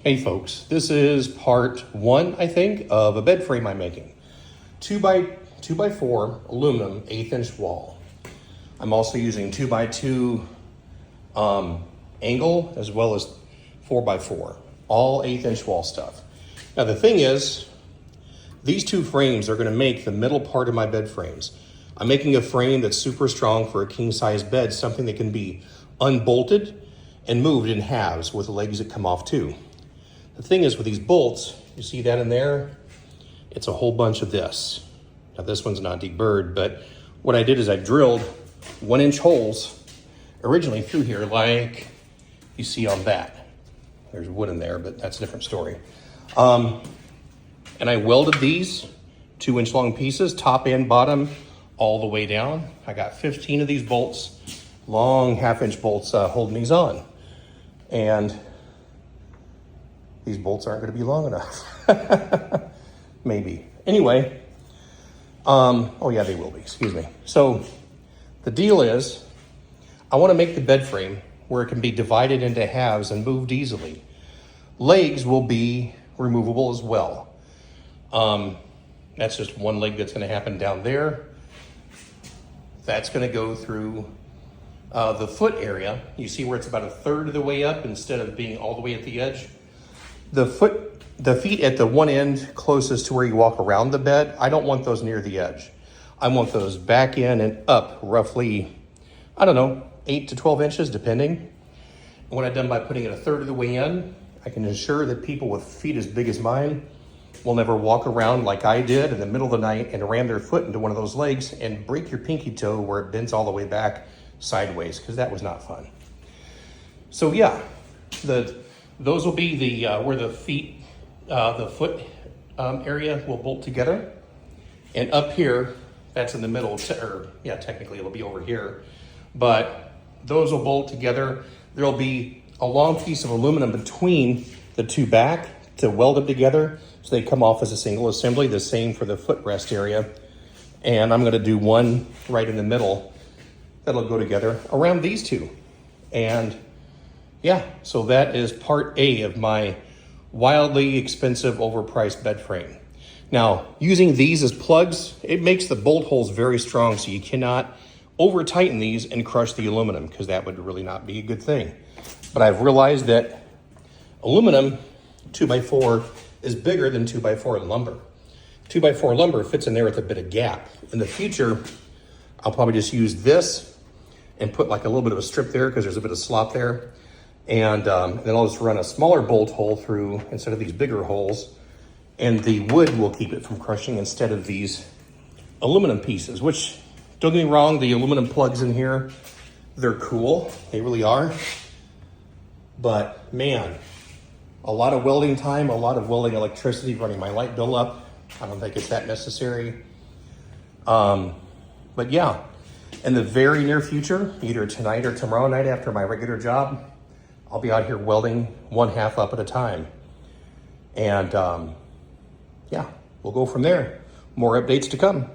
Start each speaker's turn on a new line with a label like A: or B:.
A: Hey folks, this is part one, I think, of a bed frame I'm making. 2x4 aluminum 1/8 inch wall. I'm also using 2x2 angle as well as 4x4, all 1/8 inch wall stuff. Now the thing is, these two frames are gonna make the middle part of my bed frames. I'm making a frame that's super strong for a king size bed, something that can be unbolted and moved in halves with legs that come off too. The thing is with these bolts, you see that in there? It's a whole bunch of this. Now this one's not deburred, but what I did is I drilled 1-inch holes originally through here like you see on that. There's wood in there, but that's a different story. And I welded these 2-inch long pieces, top and bottom, all the way down. I got 15 of these bolts, long 1/2-inch bolts holding these on. And these bolts aren't going to be long enough. Maybe. Anyway, oh yeah, they will be, excuse me. So the deal is, I want to make the bed frame where it can be divided into halves and moved easily. Legs will be removable as well. That's just one leg that's going to happen down there. That's going to go through the foot area. You see where it's about 1/3 of the way up instead of being all the way at the edge? The feet at the one end closest to where you walk around the bed, I don't want those near the edge. I want those back in and up roughly, I don't know, 8 to 12 inches depending. And what I've done by putting it 1/3 of the way in, I can ensure that people with feet as big as mine will never walk around like I did in the middle of the night and ram their foot into one of those legs and break your pinky toe where it bends all the way back sideways, because that was not fun. So yeah, those will be the where the feet, the foot area will bolt together. And up here, that's in the middle, or yeah, technically it'll be over here, but those will bolt together. There'll be a long piece of aluminum between the two back to weld them together so they come off as a single assembly, the same for the footrest area. And I'm gonna do one right in the middle that'll go together around these two. And yeah, so that is part A of my wildly expensive, overpriced bed frame. Now, using these as plugs, it makes the bolt holes very strong, so you cannot over tighten these and crush the aluminum, because that would really not be a good thing. But I've realized that aluminum 2x4 is bigger than 2x4 lumber. 2x4 lumber fits in there with a bit of gap. In the future, I'll probably just use this and put like a little bit of a strip there because there's a bit of slop there. And then I'll just run a smaller bolt hole through instead of these bigger holes. And the wood will keep it from crushing instead of these aluminum pieces, which, don't get me wrong, the aluminum plugs in here, they're cool. They really are. But man, a lot of welding time, a lot of welding electricity, running my light bill up. I don't think it's that necessary. But yeah, in the very near future, either tonight or tomorrow night after my regular job, I'll be out here welding 1/2 up at a time. And yeah, we'll go from there. More updates to come.